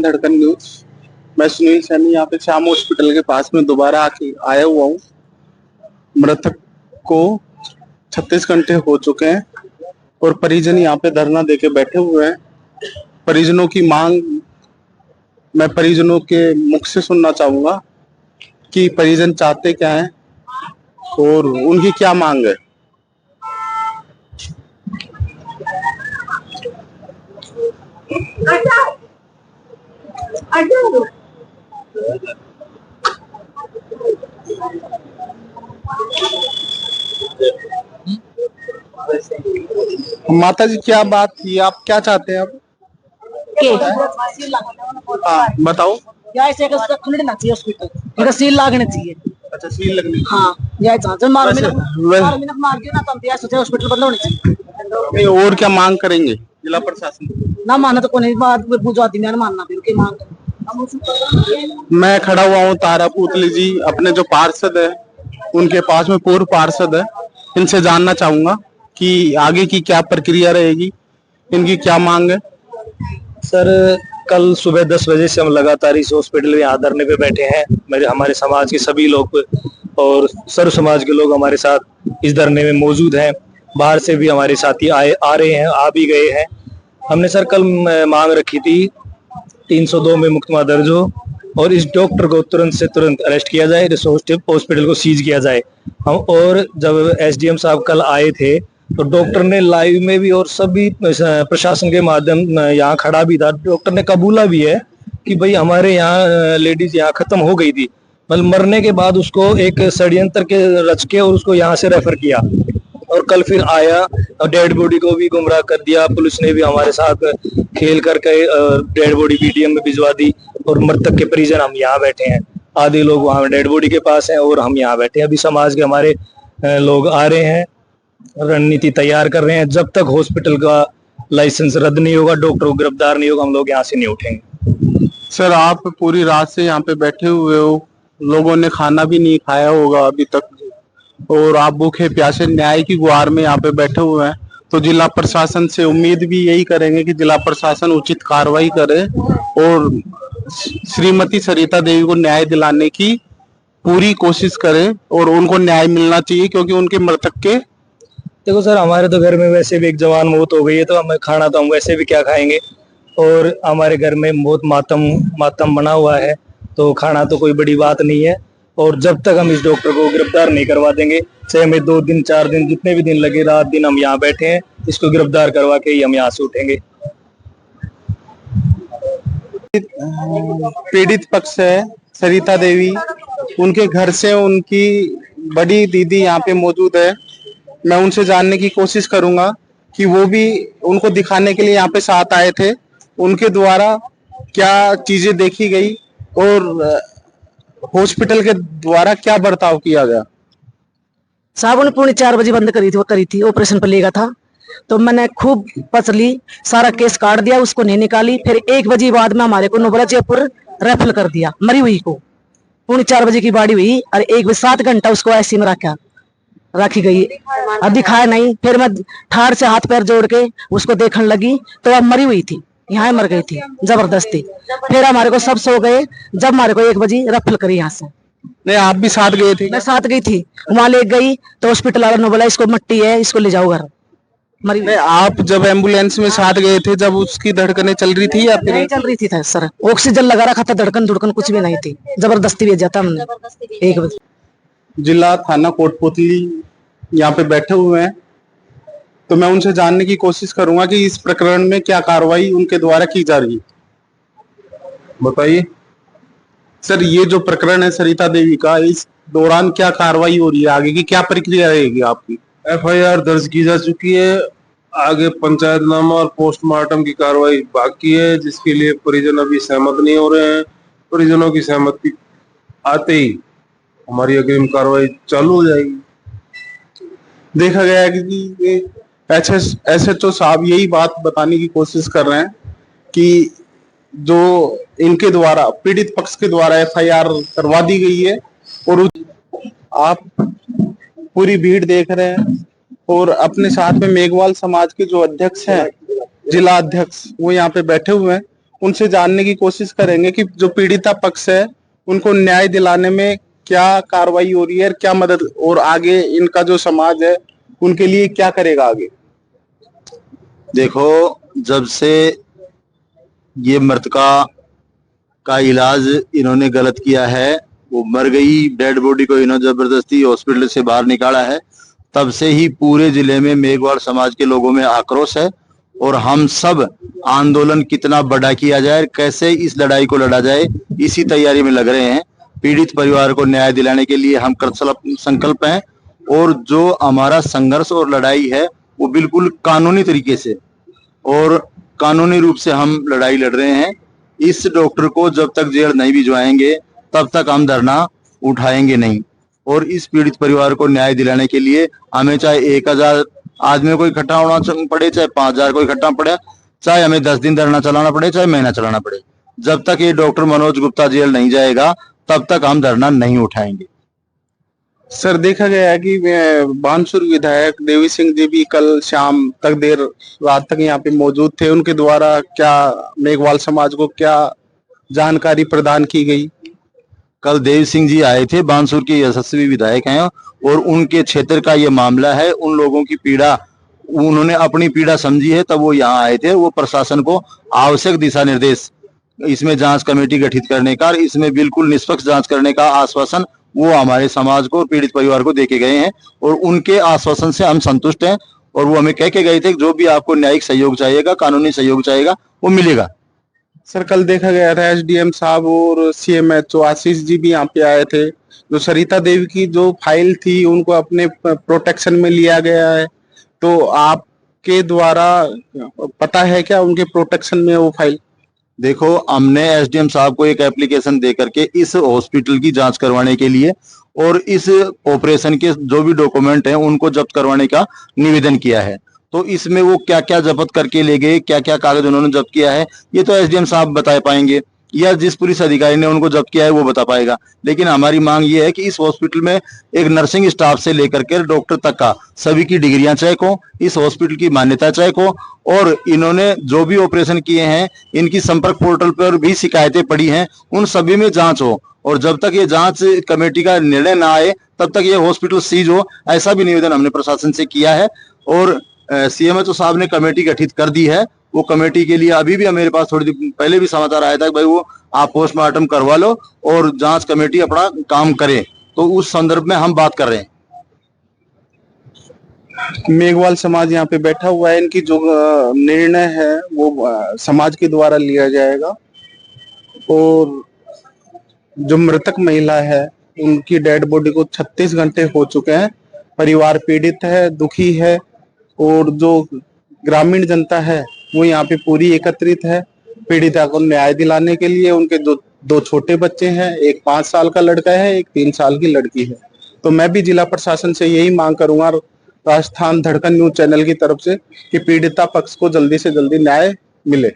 धड़कन न्यूज। मैं सुनील सैनी यहाँ पे श्याम हॉस्पिटल के पास में दोबारा आके आया हुआ हूँ। मृतक को 36 घंटे हो चुके हैं और परिजन यहाँ पे धरना देके बैठे हुए हैं। परिजनों की मांग मैं परिजनों के मुख से सुनना चाहूंगा कि परिजन चाहते क्या हैं और उनकी क्या मांग है। माता जी क्या बात थी, आप क्या चाहते हैं आप? हाँ बताओ। ऐसे खुलना चाहिए हॉस्पिटल, सील लागने चाहिए। अच्छा सील लगनी। हाँ मार के ना तो सोचे हॉस्पिटल बंद होनी चाहिए। और क्या मांग करेंगे? जिला प्रशासन ना माना तो कोई बुझवा दी मानना फिर मांग। मैं खड़ा हुआ हूँ तारा पुतली जी, अपने जो पार्षद है उनके पास में, पूर्व पार्षद है, इनसे जानना चाहूंगा कि आगे की क्या प्रक्रिया रहेगी, इनकी क्या मांग है। सर कल सुबह 10 बजे से हम लगातार इस हॉस्पिटल में यहाँ धरने पे बैठे हैं। हमारे समाज के सभी लोग और सर्व समाज के लोग हमारे साथ इस धरने में मौजूद हैं। बाहर से भी हमारे साथी आ रहे हैं, आ भी गए हैं। हमने सर कल मांग रखी थी 302 में मुकदमा दर्ज हो और इस डॉक्टर को तुरंत से तुरंत अरेस्ट किया जाए, इस हॉस्पिटल को सीज किया जाए। हम और जब एसडीएम साहब कल आए थे तो डॉक्टर ने लाइव में भी और सभी प्रशासन के माध्यम यहाँ खड़ा भी था, डॉक्टर ने कबूला भी है कि भाई हमारे यहाँ लेडीज यहाँ खत्म हो गई थी, मतलब मरने के बाद उसको एक षड्यंत्र के रच के और उसको यहाँ से रेफर किया और कल फिर आया और डेड बॉडी को भी गुमराह कर दिया। पुलिस ने भी हमारे साथ खेल करके डेड बॉडी पीटीएम में भिजवा दी और मृतक के परिजन हम यहाँ बैठे हैं। आधे लोग वहाँ डेड बॉडी के पास हैं और हम यहाँ बैठे हैं। अभी समाज के हमारे लोग आ रहे हैं, रणनीति तैयार कर रहे हैं। जब तक हॉस्पिटल का लाइसेंस रद्द नहीं होगा, डॉक्टर को गिरफ्तार नहीं होगा, हम लोग यहाँ से नहीं उठेंगे। सर आप पूरी रात से यहाँ पे बैठे हुए हो, लोगों ने खाना भी नहीं खाया होगा अभी तक और आप भूखे प्यासे न्याय की गुहार में यहाँ पे बैठे हुए हैं, तो जिला प्रशासन से उम्मीद भी यही करेंगे कि जिला प्रशासन उचित कार्रवाई करे और श्रीमती सरिता देवी को न्याय दिलाने की पूरी कोशिश करे और उनको न्याय मिलना चाहिए, क्योंकि उनके मृतक के देखो सर हमारे तो घर में वैसे भी एक जवान मौत हो गई है, तो हमें खाना तो हम वैसे भी क्या खाएंगे और हमारे घर में बहुत मातम बना हुआ है, तो खाना तो कोई बड़ी बात नहीं है। और जब तक हम इस डॉक्टर को गिरफ्तार नहीं करवा देंगे, चाहे हमें 2 दिन 4 दिन जितने भी दिन लगे, रात दिन हम यहाँ बैठे हैं, इसको गिरफ्तार करवा के ही हम यहाँ से उठेंगे। पीड़ित पक्ष है सरिता देवी, उनके घर से उनकी बड़ी दीदी यहाँ पे मौजूद है। मैं उनसे जानने की कोशिश करूंगा कि वो भी उनको दिखाने के लिए यहाँ पे साथ आए थे, उनके द्वारा क्या चीजें देखी गई और हॉस्पिटल के द्वारा क्या बर्ताव किया गया। साहब ने 4:30 बजे बंद करी थी ऑपरेशन पर लेगा था, तो मैंने खूब पसली, सारा केस काट दिया, उसको नहीं निकाली। फिर 1 बजे बाद में हमारे को नोबरा जयपुर रेफर कर दिया मरी हुई को। 4:30 बजे की बाड़ी हुई और 1 बजे 7 घंटा उसको ऐसी में रखी गई, अब दिखाया नहीं। फिर मैं ठाड़ से हाथ पैर जोड़ के उसको देखने लगी तो अब मरी हुई थी, यहाँ मर गई थी जबरदस्ती। फिर हमारे को सब सो गए, जब हमारे को 1 बजे रेफर करी यहाँ से। नहीं आप भी साथ गए थे? मैं साथ गई थी, वहां ले गई तो हॉस्पिटल वालों ने बोला इसको मट्टी है, इसको ले जाओ घर। मरी नहीं आप जब एम्बुलेंस में साथ गए थे, जब उसकी धड़कनें चल रही थी या फिर नहीं चल रही थी सर, ऑक्सीजन लगा रखा था, धड़कन धुड़कन कुछ भी नहीं थी, जबरदस्ती भेज जाता हमने 1 बजे। जिला थाना कोटपुतली यहाँ पे बैठे हुए हैं, तो मैं उनसे जानने की कोशिश करूंगा कि इस प्रकरण में क्या कार्रवाई उनके द्वारा की जा रही है। बताइए सर, ये जो प्रकरण है सरिता देवी का, इस दौरान क्या कार्रवाई हो रही है, आगे की क्या प्रक्रिया रहेगी आपकी? एफआईआर दर्ज की जा चुकी है, आगे पंचायतनामा और पोस्टमार्टम की कार्रवाई बाकी है, जिसके लिए परिजन अभी सहमत नहीं हो रहे हैं। परिजनों की सहमति आते ही हमारी अग्रिम कार्रवाई चालू हो जाएगी। देखा गया है कि एसएचओ साहब यही बात बताने की कोशिश कर रहे हैं कि जो इनके द्वारा पीड़ित पक्ष के द्वारा एफआईआर करवा दी गई है और आप पूरी भीड़ देख रहे हैं और अपने साथ में मेघवाल समाज के जो अध्यक्ष हैं, जिला अध्यक्ष, वो यहाँ पे बैठे हुए हैं उनसे जानने की कोशिश करेंगे कि जो पीड़िता पक्ष है उनको न्याय दिलाने में क्या कार्रवाई हो रही है, क्या मदद, और आगे इनका जो समाज है उनके लिए क्या करेगा आगे। देखो, जब से ये मृतका का इलाज इन्होंने गलत किया है, वो मर गई, डेड बॉडी को इन्होंने जबरदस्ती हॉस्पिटल से बाहर निकाला है, तब से ही पूरे जिले में मेघवाल समाज के लोगों में आक्रोश है। और हम सब आंदोलन कितना बड़ा किया जाए, कैसे इस लड़ाई को लड़ा जाए, इसी तैयारी में लग रहे हैं। पीड़ित परिवार को न्याय दिलाने के लिए हम संकल्प हैं, और जो हमारा संघर्ष और लड़ाई है वो बिल्कुल कानूनी तरीके से और कानूनी रूप से हम लड़ाई लड़ रहे हैं। इस डॉक्टर को जब तक जेल नहीं भिजवाएंगे तब तक हम धरना उठाएंगे नहीं। और इस पीड़ित परिवार को न्याय दिलाने के लिए हमें चाहे 1000 आदमी को इकट्ठा होना पड़े, चाहे 5000 को इकट्ठा पड़े, चाहे हमें 10 दिन धरना चलाना पड़े, चाहे महीना चलाना पड़े, जब तक ये डॉक्टर मनोज गुप्ता जेल नहीं जाएगा तब तक हम धरना नहीं उठाएंगे। सर, देखा गया है कि बानसूर विधायक देवी सिंह जी भी कल शाम तक देर रात तक यहाँ पे मौजूद थे। उनके द्वारा क्या मेघवाल समाज को क्या जानकारी प्रदान की गई? कल देव सिंह जी आए थे, बानसूर के यशस्वी विधायक हैं, और उनके क्षेत्र का ये मामला है। उन लोगों की पीड़ा उन्होंने अपनी पीड़ा समझी है, तब वो यहाँ आए थे। वो प्रशासन को आवश्यक दिशा निर्देश, इसमें जांच कमेटी गठित करने का, इसमें बिल्कुल निष्पक्ष जांच करने का आश्वासन वो हमारे समाज को और पीड़ित परिवार को देके गए हैं, और उनके आश्वासन से हम संतुष्ट हैं। और वो हमें कह के गए थे कि जो भी आपको न्यायिक सहयोग चाहिएगा, कानूनी सहयोग चाहिएगा, वो मिलेगा। सर, कल देखा गया था एसडीएम साहब और सीएमएचओ आशीष जी भी यहाँ पे आए थे। जो सरिता देवी की जो फाइल थी उनको अपने प्रोटेक्शन में लिया गया है, तो आपके द्वारा पता है क्या उनके प्रोटेक्शन में वो फाइल? देखो, हमने एसडीएम साहब को एक एप्लीकेशन दे करके इस हॉस्पिटल की जांच करवाने के लिए और इस ऑपरेशन के जो भी डॉक्यूमेंट हैं उनको जब्त करवाने का निवेदन किया है। तो इसमें वो क्या क्या जब्त करके ले गए, क्या क्या कागज उन्होंने जब्त किया है, ये तो एसडीएम साहब बता पाएंगे, या जिस पुलिस अधिकारी ने उनको जब्त किया है वो बता पाएगा। लेकिन हमारी मांग ये है कि इस हॉस्पिटल में एक नर्सिंग स्टाफ से लेकर के डॉक्टर तक का सभी की डिग्रियां चेक हो, इस हॉस्पिटल की मान्यता चेक हो, और इन्होंने जो भी ऑपरेशन किए हैं इनकी संपर्क पोर्टल पर भी शिकायतें पड़ी हैं, उन सभी में जांच हो। और जब तक ये जांच कमेटी का निर्णय ना आए तब तक ये हॉस्पिटल सीज हो, ऐसा भी निवेदन हमने प्रशासन से किया है। और सीएमएचओ साहब ने कमेटी गठित कर दी है। वो कमेटी के लिए अभी भी मेरे पास थोड़ी देर पहले भी समाचार आया था कि भाई वो आप पोस्टमार्टम करवा लो और जांच कमेटी अपना काम करे, तो उस संदर्भ में हम बात कर रहे हैं। मेघवाल समाज यहाँ पे बैठा हुआ है, इनकी जो निर्णय है वो समाज के द्वारा लिया जाएगा। और जो मृतक महिला है उनकी डेड बॉडी को 36 घंटे हो चुके हैं। परिवार पीड़ित है, दुखी है, और जो ग्रामीण जनता है वो यहाँ पे पूरी एकत्रित है पीड़िता को न्याय दिलाने के लिए। उनके दो छोटे बच्चे हैं, एक 5 साल का लड़का है, एक 3 साल की लड़की है। तो मैं भी जिला प्रशासन से यही मांग करूंगा राजस्थान धड़कन न्यूज चैनल की तरफ से कि पीड़िता पक्ष को जल्दी से जल्दी न्याय मिले।